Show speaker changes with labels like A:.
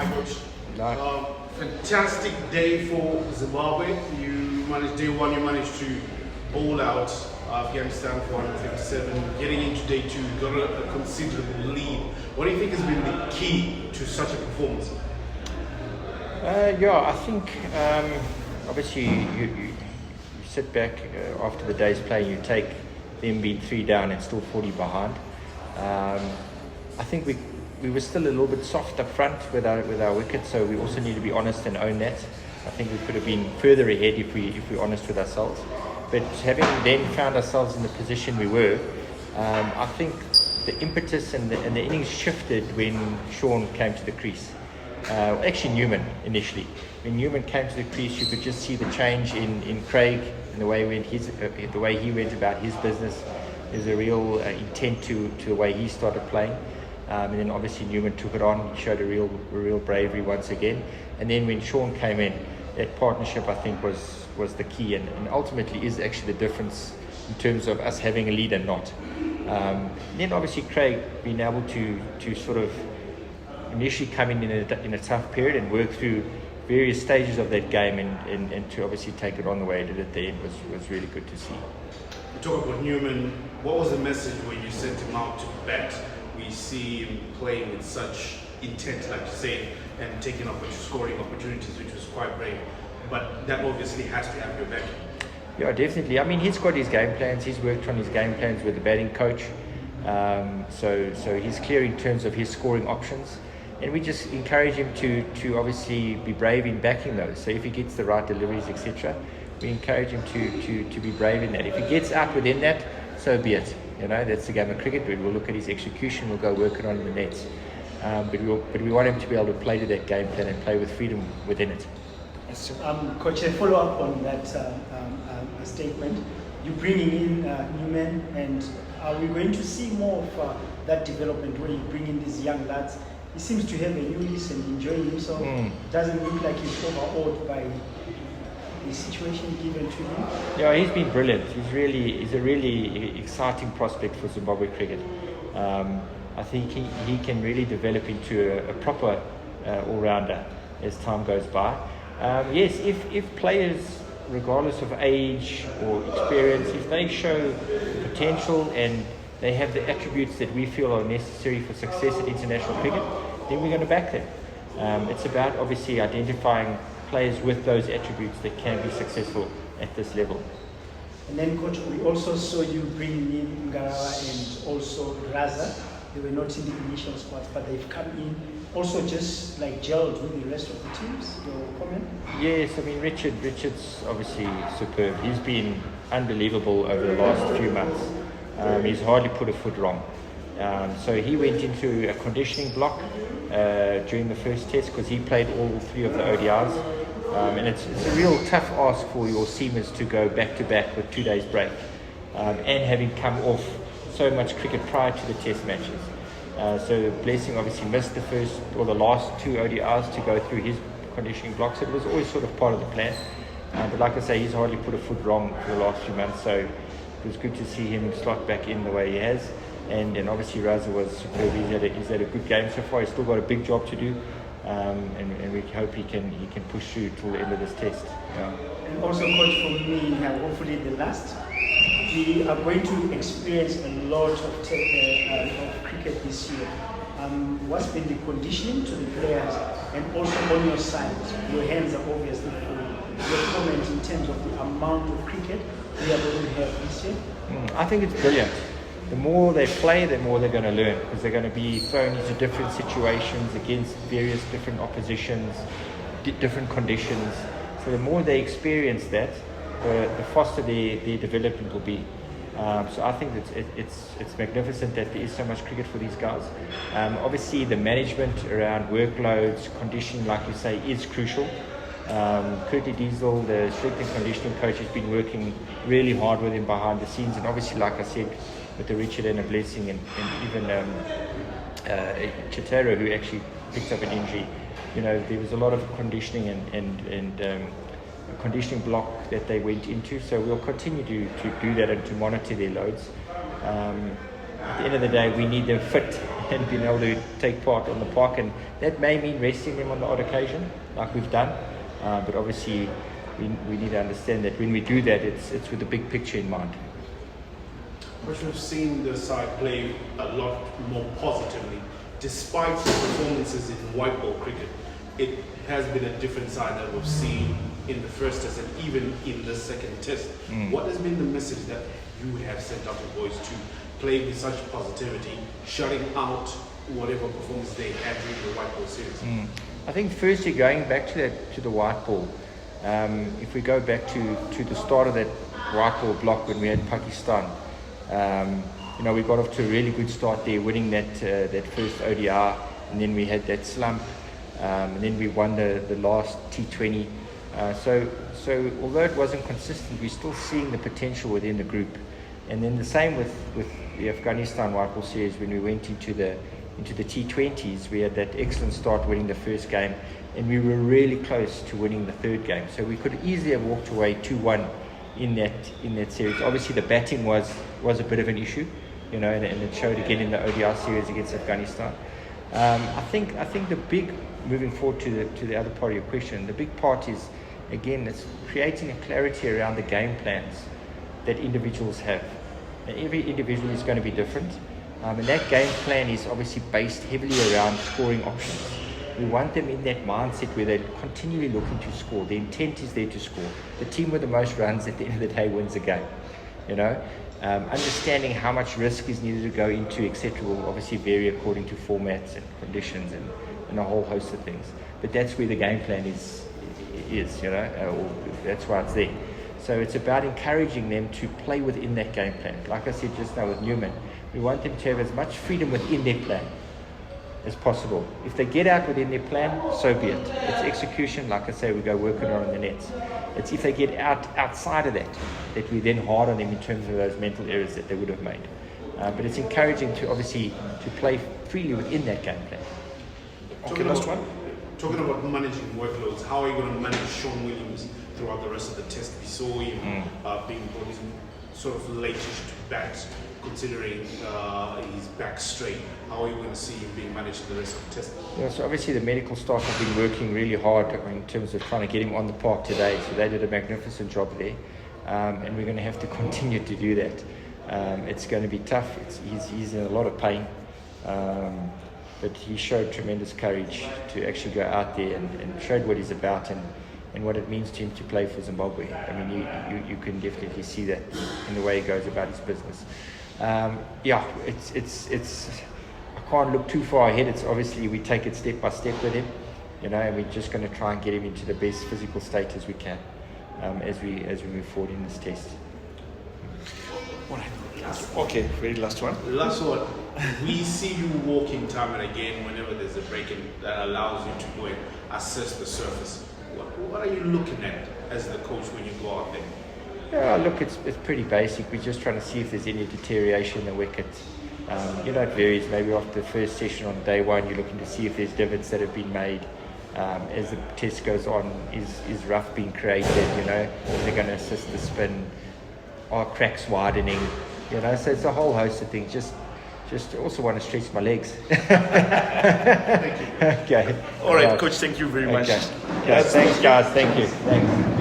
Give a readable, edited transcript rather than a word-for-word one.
A: Hi, Coach.
B: No.
A: Fantastic day for Zimbabwe. Day one, you managed to bowl out Afghanistan for 157. Getting into day two, you got a considerable lead. What do you think has been the key to such a performance?
B: I think obviously you sit back after the day's play, you take them being 3 down and still 40 behind. I think we were still a little bit soft up front with our wicket, so we also need to be honest and own that. I think we could have been further ahead if we're honest with ourselves. But having then found ourselves in the position we were, I think the impetus and the innings shifted when Sean came to the crease. Actually Newman initially. When Newman came to the crease, you could just see the change in Craig and the way he went about his business. There's a real intent to the way he started playing. And then obviously Newman took it on. He showed a real bravery once again. And then when Sean came in, that partnership I think was the key and ultimately is actually the difference in terms of us having a lead and not. Then obviously Craig being able to sort of initially come in a tough period and work through various stages of that game and to obviously take it on the way it did at the end was really good to see.
A: You talk about Newman. What was the message when you sent him out to bat? We see him playing with such intent, like you say, and taking scoring opportunities, which was quite brave. But that obviously has to have your back.
B: Yeah, definitely. I mean, he's got his game plans. He's worked on his game plans with the batting coach. So he's clear in terms of his scoring options. And we just encourage him to obviously be brave in backing those. So if he gets the right deliveries, etc., we encourage him to be brave in that. If he gets out within that, so be it. You know, that's the game of cricket. We'll look at his execution. We'll go work it on in the nets. But we want him to be able to play to that game plan and play with freedom within it.
C: Yes, Coach, a follow up on that statement. You're bringing in Newman, and are we going to see more of that development where you bring in these young lads? He seems to have a new lease and enjoying himself. Doesn't look like he's overawed by the situation given to him.
B: Yeah, he's been brilliant. He's a really exciting prospect for Zimbabwe cricket. I think he can really develop into a proper all-rounder as time goes by. Yes, if players, regardless of age or experience, if they show potential and they have the attributes that we feel are necessary for success at international cricket, then we're going to back them. It's about obviously identifying players with those attributes that can be successful at this level.
C: And then, Coach, we also saw you bringing in Ngarawa and also Raza. They were not in the initial squad, but they've come in, also just like gelled with the rest of the teams. Your comment?
B: Yes, I mean Richard's obviously superb. He's been unbelievable over the last few months. He's hardly put a foot wrong. So he went into a conditioning block during the first test because he played all 3 of the ODIs. And it's a real tough ask for your seamers to go back to back with 2 days break and having come off so much cricket prior to the test matches. So Blessing obviously missed the first or the last 2 ODIs to go through his conditioning blocks. So it was always sort of part of the plan. But like I say, he's hardly put a foot wrong for the last few months. So it was good to see him slot back in the way he has. And obviously Raza was superb. He's had a good game so far. He's still got a big job to do. And we hope he can push through till the end of this test. Yeah.
C: And also, Coach, for me, hopefully the last, we are going to experience a lot of cricket this year. What's been the conditioning to the players, and also on your side, your hands are obviously full. Your comment in terms of the amount of cricket we are going to have this year?
B: I think it's brilliant. The more they play, the more they're going to learn, because they're going to be thrown into different situations against various different oppositions, different conditions. So the more they experience that, the faster their development will be. So I think it's magnificent that there is so much cricket for these guys. Obviously, the management around workloads, conditioning, like you say, is crucial. Kurti Diesel, the strength and conditioning coach, has been working really hard with him behind the scenes, and obviously, like I said, with the Richard and a Blessing, and even Chitero, who actually picked up an injury. You know, there was a lot of conditioning and a conditioning block that they went into. So we'll continue to do that and to monitor their loads. at the end of the day, we need them fit and being able to take part on the park, and that may mean resting them on the odd occasion, like we've done. But obviously, we need to understand that when we do that, it's with the big picture in mind.
A: But we've seen the side play a lot more positively, despite the performances in white ball cricket. It has been a different side that we've seen in the first test and even in the second test. What has been the message that you have sent out to boys to play with such positivity, shutting out whatever performance they had during the white ball series?
B: I think firstly, going back to the white ball, if we go back to the start of that white ball block when we had Pakistan, we got off to a really good start there, winning that first ODI, and then we had that slump, and then we won the last T20. So although it wasn't consistent, we're still seeing the potential within the group. And then the same with the Afghanistan white ball series. When we went into the T20s, we had that excellent start, winning the first game, and we were really close to winning the third game. So we could easily have walked away 2-1 in that series. Obviously, the batting was a bit of an issue, and it showed again in the ODI series against Afghanistan. I think the big, moving forward to the other part of your question, the big part is, again, it's creating a clarity around the game plans that individuals have. And every individual is going to be different, and that game plan is obviously based heavily around scoring options. We want them in that mindset where they're continually looking to score. The intent is there to score. The team with the most runs at the end of the day wins the game. Understanding how much risk is needed to go into, etc., will obviously vary according to formats and conditions and a whole host of things. But that's where the game plan is. That's why it's there. So it's about encouraging them to play within that game plan. Like I said just now with Newman, we want them to have as much freedom within their plan as possible. If they get out within their plan, so be it. It's execution, like I say, we go working on the nets. It's if they get outside of that we then hard on them in terms of those mental errors that they would have made. But it's encouraging to obviously to play freely within that game plan.
A: Okay, last one. Talking about managing workloads, how are you going to manage Sean Williams throughout the rest of the test? We saw him being brought in sort of late-ish to bat, considering his back strain. How are you going to see him being managed in the rest of the test?
B: Yeah, so obviously the medical staff have been working really hard in terms of trying to get him on the park today. So they did a magnificent job there, and we're going to have to continue to do that. It's going to be tough. He's in a lot of pain. But he showed tremendous courage to actually go out there and showed what he's about and what it means to him to play for Zimbabwe. I mean, you can definitely see that in the way he goes about his business. It's I can't look too far ahead. It's obviously we take it step by step with him, and we're just going to try and get him into the best physical state as we can as we move forward in this test.
D: All right. Okay, very last one.
A: Last one. We see you walking time and again whenever there's a break in that allows you to go and assess the surface. What are you looking at as the coach when you go out there?
B: Yeah, look, it's pretty basic. We're just trying to see if there's any deterioration in the wicket. It varies. Maybe after the first session on day one, you're looking to see if there's divots that have been made. As the test goes on, is rough being created? Is it going to assist the spin? Are cracks widening? So it's a whole host of things. Just also want to stretch my legs.
A: Thank you.
B: Okay.
D: All right, Coach. Thank you very much.
B: Okay. Thanks, guys. Thank you. Thanks.